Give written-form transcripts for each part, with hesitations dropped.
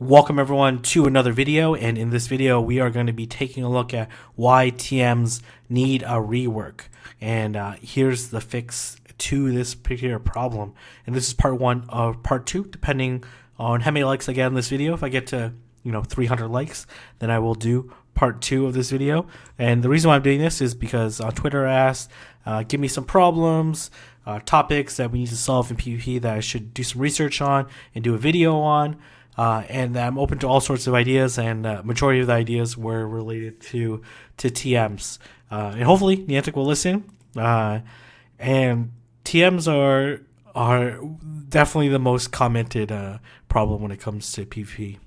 Welcome everyone to another video, and in this video we are going to be taking a look at why TMs need a rework. And here's the fix to this particular problem. And this is part one of part two, depending on how many likes I get on this video. If I get to 300 likes, then I will do part two of this video. And the reason why I'm doing this is because on Twitter I asked, give me some problems, topics that we need to solve in PvP that I should do some research on and do a video on. And I'm open to all sorts of ideas, and majority of the ideas were related to TMs. And hopefully Niantic will listen. And TMs are definitely the most commented problem when it comes to PvP.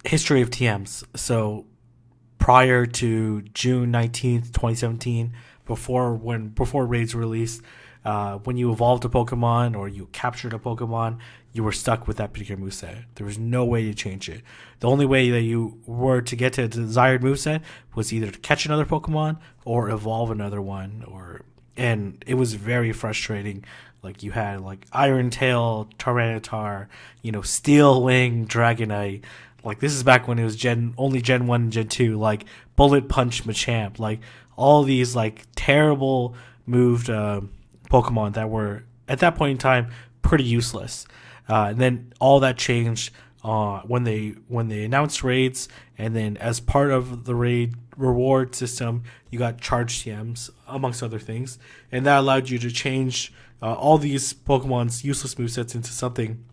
History of TMs. So prior to June 19th, 2017, before raids were released, when you evolved a Pokemon or you captured a Pokemon, you were stuck with that particular moveset. There was no way to change it. The only way that you were to get to a desired moveset was either to catch another Pokemon or evolve another one. And it was very frustrating. Like you had Iron Tail, Tyranitar, Steel Wing, Dragonite. Like this is back when it was only Gen 1 and Gen 2, like Bullet Punch Machamp, like all these terrible moved Pokemon that were at that point in time pretty useless. And then all that changed when they announced raids, and then as part of the raid reward system, you got charged TMs amongst other things, and that allowed you to change all these Pokemon's useless movesets into something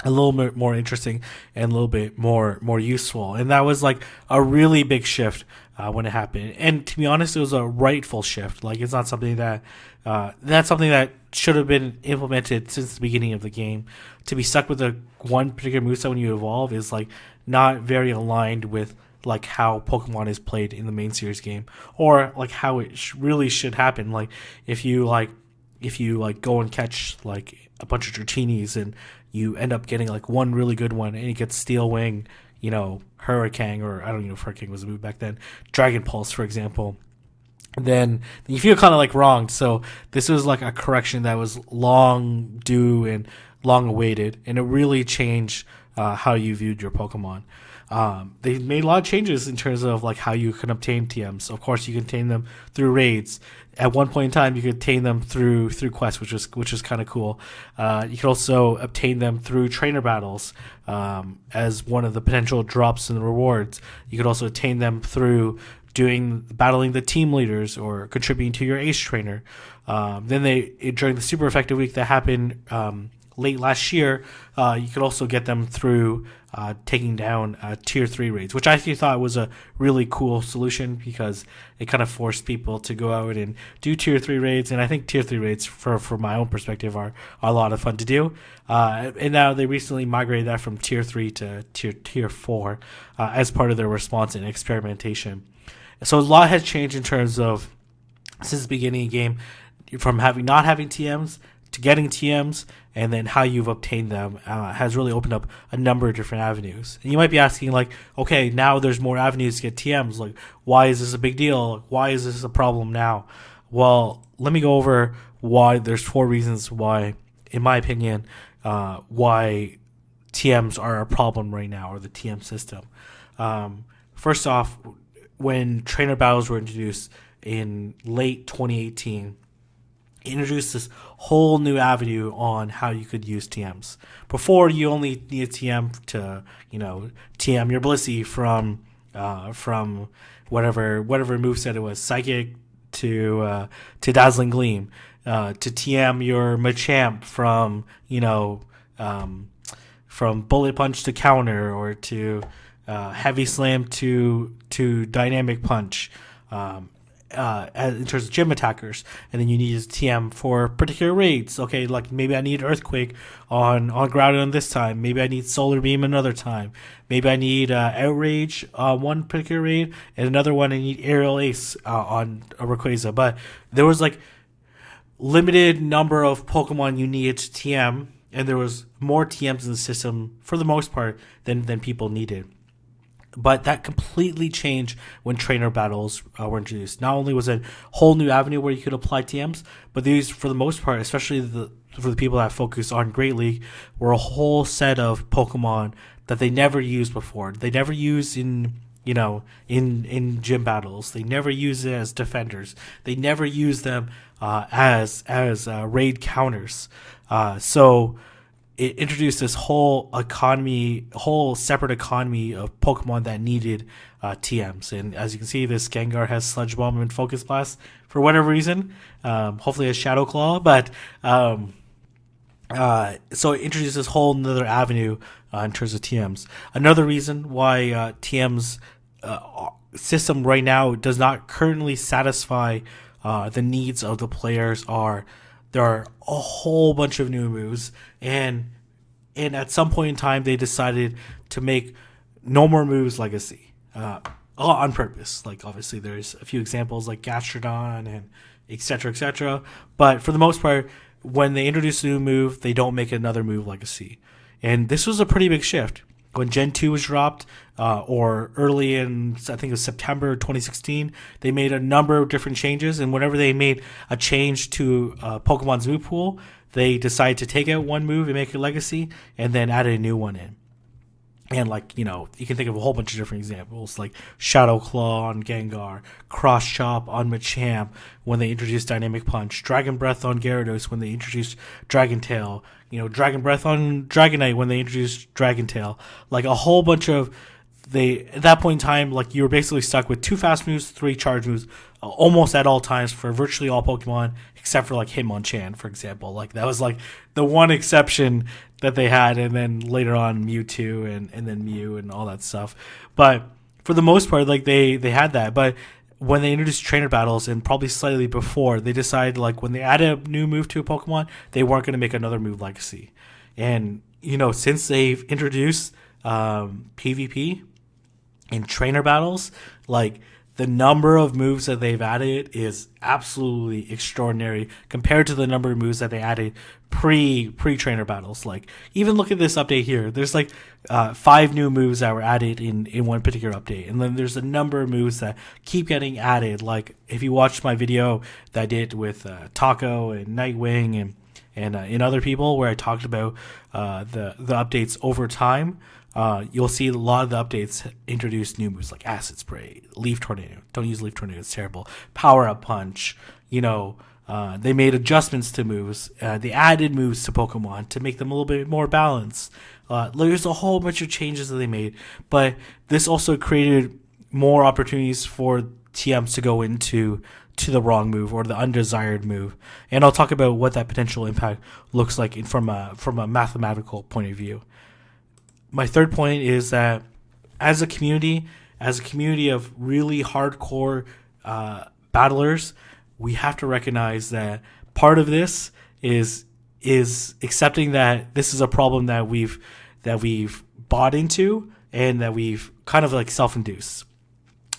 a little bit more interesting and a little bit more useful. And that was a really big shift when it happened. And to be honest, it was a rightful shift. It's not something that that's something that should have been implemented since the beginning of the game. To be stuck with one particular moveset when you evolve is not very aligned with how Pokemon is played in the main series game, or how it really should happen. If you go and catch a bunch of Dratini's and you end up getting one really good one, and you get Steel Wing, Hurricane, or I don't know if Hurricane was a move back then, Dragon Pulse, for example, then you feel kind of wronged. So this was a correction that was long due and long awaited, and it really changed how you viewed your Pokemon. They made a lot of changes in terms of how you can obtain TMs. Of course, you can obtain them through raids. At one point in time, you could obtain them through quests, which is kind of cool. You could also obtain them through trainer battles as one of the potential drops in the rewards. You could also obtain them through battling the team leaders or contributing to your ace trainer. Then during the super effective week that happened late last year, you could also get them through taking down tier 3 raids, which I actually thought was a really cool solution, because it kind of forced people to go out and do tier 3 raids. And I think tier 3 raids, for my own perspective, are a lot of fun to do. And now they recently migrated that from tier 3 to tier 4 as part of their response and experimentation. So a lot has changed in terms of, since the beginning of the game, from not having TMs to getting TMs, and then how you've obtained them has really opened up a number of different avenues. And you might be asking, okay, now there's more avenues to get TMs. Why is this a big deal? Why is this a problem now? Well, let me go over why. There's 4 reasons why, in my opinion, why TMs are a problem right now, or the TM system. First off, when trainer battles were introduced in late 2018, introduced this whole new avenue on how you could use TMs. Before, you only needed TM to, TM your Blissey from whatever moveset it was, Psychic to Dazzling Gleam, to TM your Machamp from Bullet Punch to Counter, or to Heavy Slam to Dynamic Punch. In terms of gym attackers, and then you need TM for particular raids. Okay, maybe I need Earthquake on Groudon this time. Maybe I need Solar Beam another time. Maybe I need Outrage one particular raid, and another one I need Aerial Ace on Rayquaza. But there was limited number of Pokemon you needed to TM, and there was more TMs in the system for the most part than people needed. But that completely changed when trainer battles were introduced. Not only was it a whole new avenue where you could apply TMs, but these, for the most part, especially for the people that focus on Great League, were a whole set of Pokemon that they never used before. They never used in gym battles. They never used it as defenders. They never used them as raid counters. So it introduced this whole separate economy of Pokemon that needed TMs. And as you can see, this Gengar has Sludge Bomb and Focus Blast for whatever reason. Hopefully a Shadow Claw, but so it introduced this whole another avenue in terms of TMs. Another reason why TMs system right now does not currently satisfy the needs of the players are there are a whole bunch of new moves, and at some point in time they decided to make no more moves legacy on purpose. Like, obviously there's a few examples like Gastrodon and etc. But for the most part, when they introduce a new move, they don't make another move legacy. And this was a pretty big shift. When Gen 2 was dropped, or early in, I think it was September 2016, they made a number of different changes. And whenever they made a change to Pokemon's move pool, they decided to take out one move and make it legacy, and then add a new one in. And you can think of a whole bunch of different examples, like Shadow Claw on Gengar, Cross Chop on Machamp when they introduced Dynamic Punch, Dragon Breath on Gyarados when they introduced Dragon Tail, Dragon Breath on Dragonite when they introduced Dragon Tail. Like a whole bunch of at that point in time, you were basically stuck with 2 fast moves, 3 charge moves, almost at all times for virtually all Pokemon, except for Hitmonchan, for example. That was the one exception that they had, and then later on Mewtwo and then Mew and all that stuff. But for the most part, they had that. But when they introduced trainer battles, and probably slightly before, they decided when they added a new move to a Pokemon, they weren't going to make another move legacy. And since they've introduced PvP in trainer battles, the number of moves that they've added is absolutely extraordinary compared to the number of moves that they added pre-trainer battles. Even look at this update here. There's 5 new moves that were added in one particular update. And then there's a number of moves that keep getting added. If you watched my video that I did with Taco and Nightwing and other people where I talked about the updates over time, you'll see a lot of the updates introduce new moves like Acid Spray, Leaf Tornado. Don't use Leaf Tornado, it's terrible. Power Up Punch. They made adjustments to moves. They added moves to Pokemon to make them a little bit more balanced. There's a whole bunch of changes that they made. But this also created more opportunities for TMs to go into the wrong move or the undesired move. And I'll talk about what that potential impact looks like from a mathematical point of view. My third point is that as a community of really hardcore battlers, we have to recognize that part of this is accepting that this is a problem that we've bought into and that we've kind of self-induced.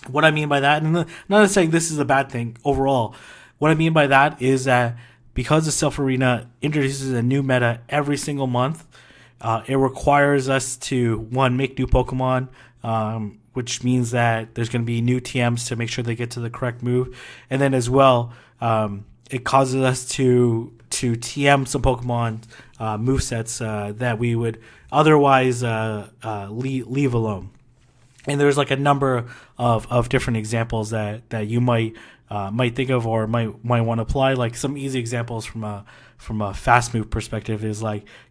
What I mean by that, and I'm not saying this is a bad thing overall. What I mean by that is that because the Self Arena introduces a new meta every single month, it requires us to, one, make new Pokemon, which means that there's going to be new TMs to make sure they get to the correct move. And then as well, it causes us to TM some Pokemon movesets that we would otherwise leave alone. And there's a number of different examples that you might think of or might want to apply. Some easy examples from a fast move perspective is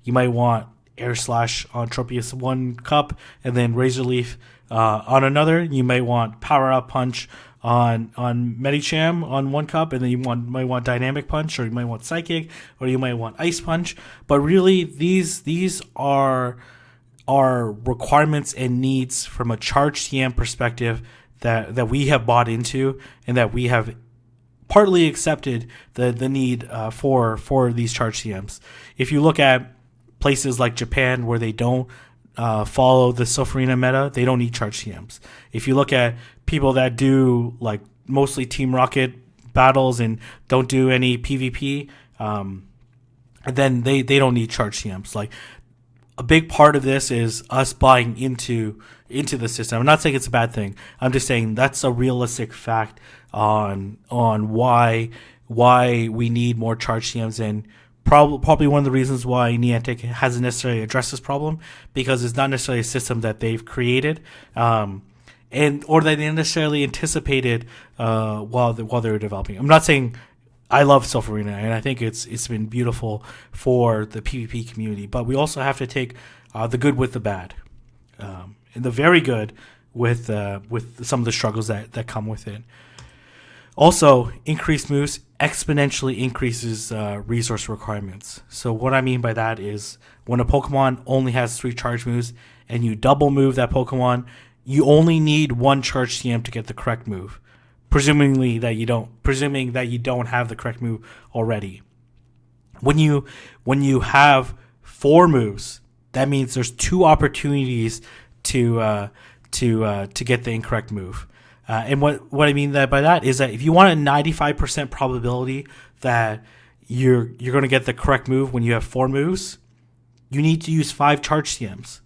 you might want Air Slash on Tropius 1 cup and then Razor Leaf on another. You might want Power Up Punch on Medicham on 1 cup, and then you might want Dynamic Punch, or you might want Psychic, or you might want Ice Punch. But really, these are requirements and needs from a charge TM perspective that we have bought into and that we have partly accepted the need for these charge TMs. If you look at places like Japan where they don't follow the Self Arena meta, they don't need charge TMs. If you look at people that do mostly Team Rocket battles and don't do any PvP, then they don't need charge TMs. a big part of this is us buying into the system. I'm not saying it's a bad thing. I'm just saying that's a realistic fact on why we need more charge TMs, and probably one of the reasons why Niantic hasn't necessarily addressed this problem, because it's not necessarily a system that they've created, and or that they necessarily anticipated while they were developing. I'm not saying I love Self Arena, and I think it's been beautiful for the PvP community, but we also have to take the good with the bad, and the very good with some of the struggles that come with it. Also, increased moves exponentially increases resource requirements. So what I mean by that is when a Pokemon only has 3 charge moves and you double move that Pokemon, you only need 1 charge TM to get the correct move, presuming that you don't have the correct move already. When you have 4 moves, that means there's 2 opportunities to get the incorrect move. And what I mean by that is that if you want a 95% probability that you're going to get the correct move when you have 4 moves, you need to use 5 charge TMs.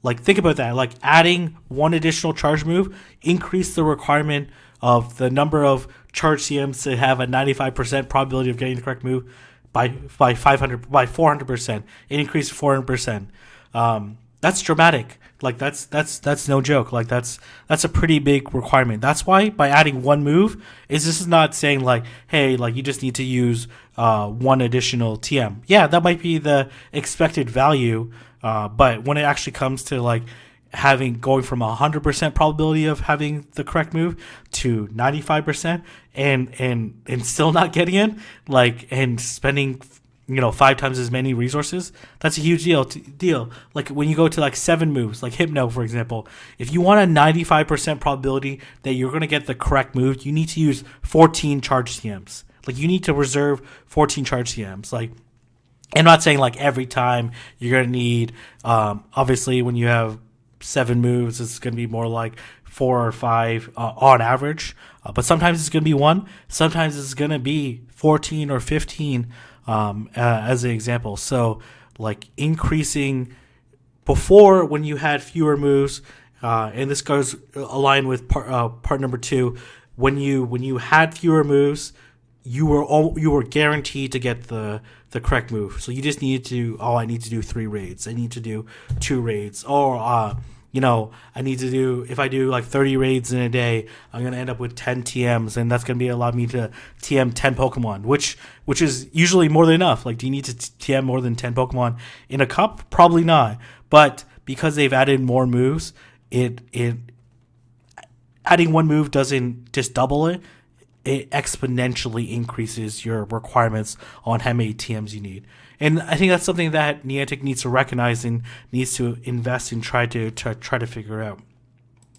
Like, think about that. Like, adding 1 additional charge move increase the requirement of the number of charge TMs to have a 95% probability of getting the correct move by 400%. It increased 400%. That's dramatic. Like, that's no joke. Like, that's a pretty big requirement. That's why by adding 1 move, this is not saying like, hey, like you just need to use 1 additional TM. Yeah, that might be the expected value, but when it actually comes to like going from 100% probability of having the correct move to 95% and still not getting it, like, and spending 5 times as many resources, that's a huge deal. Like when you go to like 7 moves, like Hypno, for example, if you want a 95% probability that you're going to get the correct move, you need to use 14 charge TMs. Like, you need to reserve 14 charge TMs. Like, I'm not saying like every time you're going to need, obviously when you have 7 moves, it's going to be more like 4 or 5 on average. But sometimes it's going to be 1. Sometimes it's going to be 14 or 15 as an example. So like increasing before, when you had fewer moves, and this goes aligned with part number 2, when you had fewer moves, you were guaranteed to get the correct move. So you just needed to, I need to do 3 raids. I need to do 2 raids. Or, I need to do, if I do like 30 raids in a day, I'm going to end up with 10 TMs, and that's going to allow me to TM 10 Pokemon, which is usually more than enough. Like, do you need to TM more than 10 Pokemon in a cup? Probably not. But because they've added more moves, adding 1 move doesn't just double it. It exponentially increases your requirements on how many TMs you need. And I think that's something that Niantic needs to recognize and needs to invest in, try to figure out.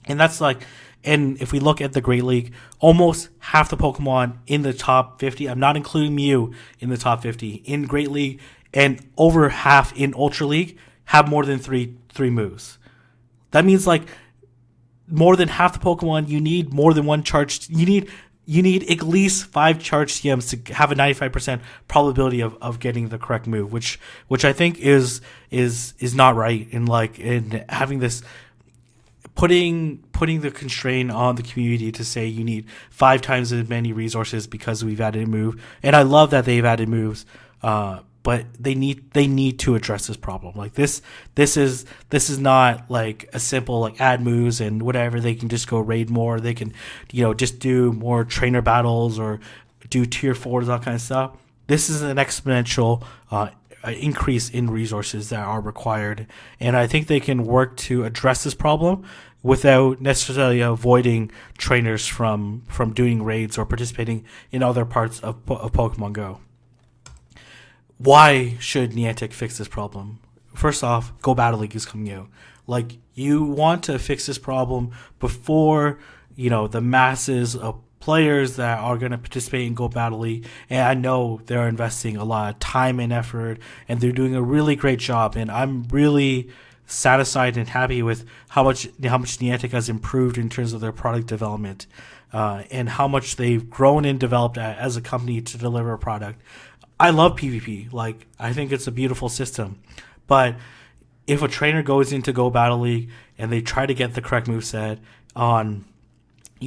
And that's like, and if we look at the Great League, almost half the Pokemon in the top 50, I'm not including Mew in the top 50, in Great League, and over half in Ultra League have more than three moves. That means like more than half the Pokemon, you need more than 1 charge. You need at least 5 charge TMs to have a 95% probability of getting the correct move, which I think is not right. And like, in having this, putting the constraint on the community to say you need 5 times as many resources because we've added a move. And I love that they've added moves, but they need to address this problem. Like, this is not like a simple like add moves and whatever. They can just go raid more. They can, just do more trainer battles or do tier 4s, that kind of stuff. This is an exponential increase in resources that are required, and I think they can work to address this problem without necessarily avoiding trainers from doing raids or participating in other parts of Pokemon Go. Why should Niantic fix this problem? First off, Go Battle League is coming out. Like, you want to fix this problem before, the masses of players that are going to participate in Go Battle League. And I know they're investing a lot of time and effort, and they're doing a really great job. And I'm really satisfied and happy with how much Niantic has improved in terms of their product development, and how much they've grown and developed as a company to deliver a product. I love PvP. Like, I think it's a beautiful system, but if a trainer goes into Go Battle League and they try to get the correct moveset on,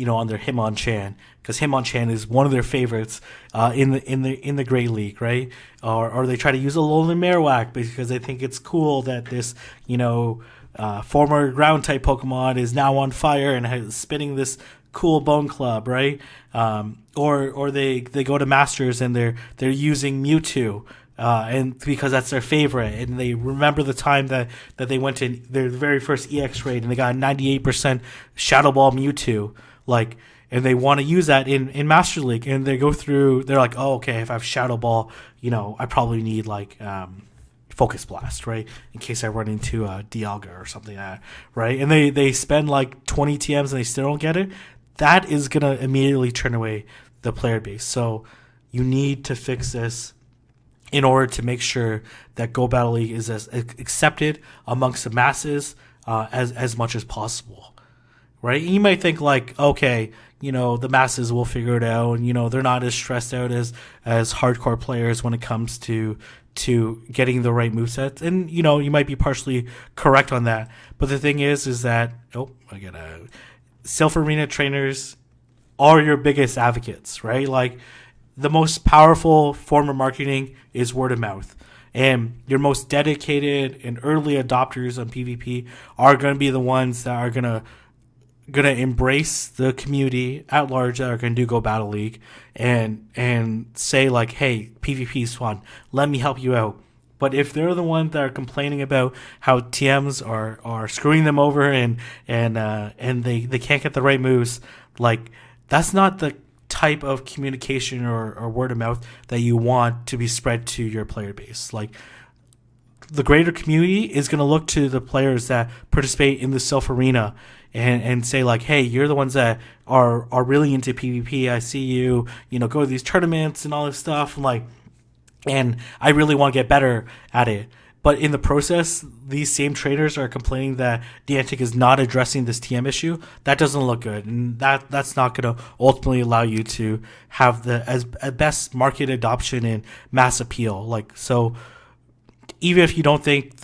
on their Hitmonchan, because Hitmonchan is one of their favorites in the Great League, right? Or they try to use a Alolan Marowak because they think it's cool that this, former ground type Pokemon is now on fire and spinning this cool Bone Club, right? Or they go to Masters and they're using Mewtwo. And because that's their favorite, and they remember the time that they went to their very first EX raid and they got a 98% Shadow Ball Mewtwo, and they want to use that in Master League, and they're like, oh, okay, if I have Shadow Ball, I probably need Focus Blast, right, in case I run into Dialga or something like that, right, and they spend 20 TMs and they still don't get it. That is gonna immediately turn away the player base. So you need to fix this in order to make sure that Go Battle League is as accepted amongst the masses as much as possible, right? And you might think okay, the masses will figure it out, and they're not as stressed out as hardcore players when it comes to getting the right movesets, and you might be partially correct on that. But the thing is that Silph Arena trainers are your biggest advocates, right? The most powerful form of marketing is word of mouth. And your most dedicated and early adopters on PvP are going to be the ones that are going to embrace the community at large that are going to do Go Battle League and say hey, PvP is fun. Let me help you out. But if they're the ones that are complaining about how TMs are screwing them over and they can't get the right moves, that's not the type of communication or word of mouth that you want to be spread to your player base. The greater community is going to look to the players that participate in the Silph Arena and say hey, you're the ones that are really into PvP. I see you, go to these tournaments and all this stuff, and I really want to get better at it. But in the process, these same traders are complaining that Niantic is not addressing this TM issue. That doesn't look good, and that's not going to ultimately allow you to have the best market adoption and mass appeal. So, even if you don't think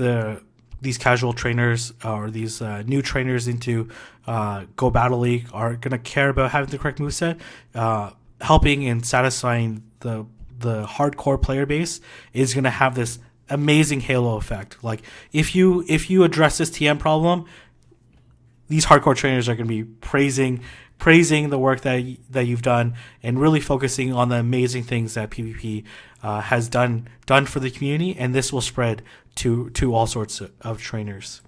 these casual trainers or these new trainers into Go Battle League are going to care about having the correct moveset, helping and satisfying the hardcore player base is going to have this amazing halo effect. If you address this TM problem, these hardcore trainers are going to be praising the work that you've done and really focusing on the amazing things that PvP has done for the community, and this will spread to all sorts of trainers.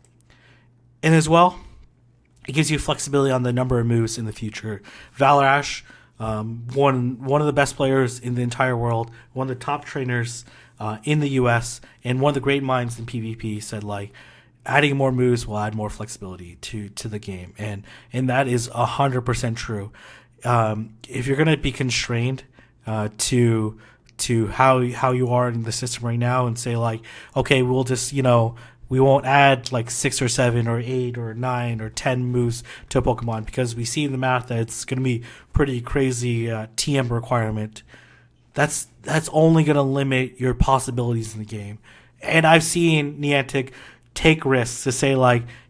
And as well, it gives you flexibility on the number of moves in the future. Valarash, one of the best players in the entire world, one of the top trainers in the US, and one of the great minds in PvP, said adding more moves will add more flexibility to the game, and that is 100% true. If you're gonna be constrained to how you are in the system right now, and say okay, we'll just we won't add 6 or 7 or 8 or 9 or 10 moves to a Pokemon because we see in the math that it's gonna be pretty crazy TM requirement. That's only going to limit your possibilities in the game. And I've seen Niantic take risks to say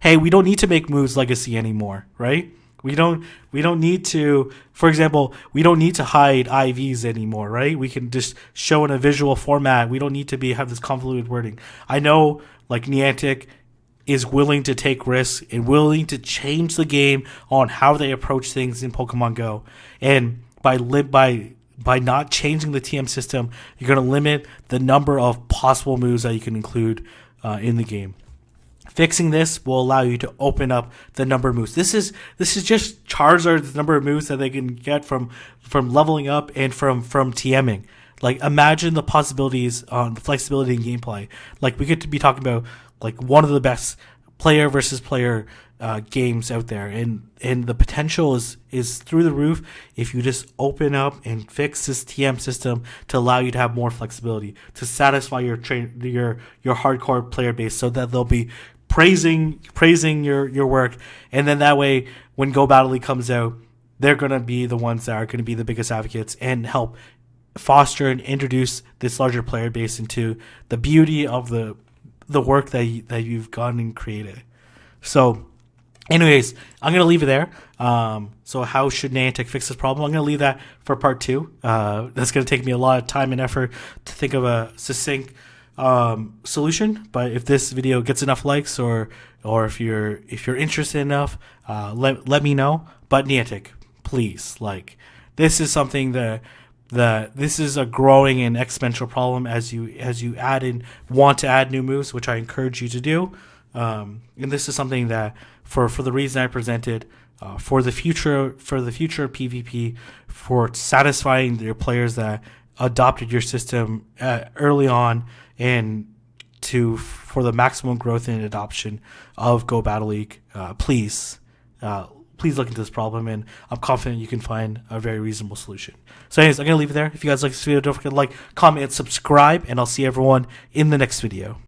hey, we don't need to make moves legacy anymore, right? We don't need to, for example, we don't need to hide IVs anymore, right? We can just show in a visual format. We don't need to have this convoluted wording. I know Niantic is willing to take risks and willing to change the game on how they approach things in Pokemon Go. And by not changing the TM system, you're going to limit the number of possible moves that you can include in the game. Fixing this will allow you to open up the number of moves. This is just Charizard's number of moves that they can get from leveling up and from TMing. Imagine the possibilities on the flexibility in gameplay. We could be talking about one of the best player versus player games out there, and the potential is through the roof if you just open up and fix this TM system to allow you to have more flexibility to satisfy your hardcore player base, so that they'll be praising your work, and then that way when Go Battle League comes out, they're going to be the ones that are going to be the biggest advocates and help foster and introduce this larger player base into the beauty of the the work that you've gone and created. So, anyways, I'm going to leave it there. So how should Niantic fix this problem? I'm going to leave that for part 2. That's going to take me a lot of time and effort to think of a succinct solution. But if this video gets enough likes, or if you're interested enough, let me know. But Niantic, please, like, this is something that this is a growing and exponential problem as you want to add new moves, which I encourage you to do. And this is something that, for the reason I presented, for the future of PvP, for satisfying your players that adopted your system early on, and for the maximum growth and adoption of Go Battle League, please look into this problem, and I'm confident you can find a very reasonable solution. So anyways, I'm going to leave it there. If you guys like this video, don't forget to like, comment, and subscribe, and I'll see everyone in the next video.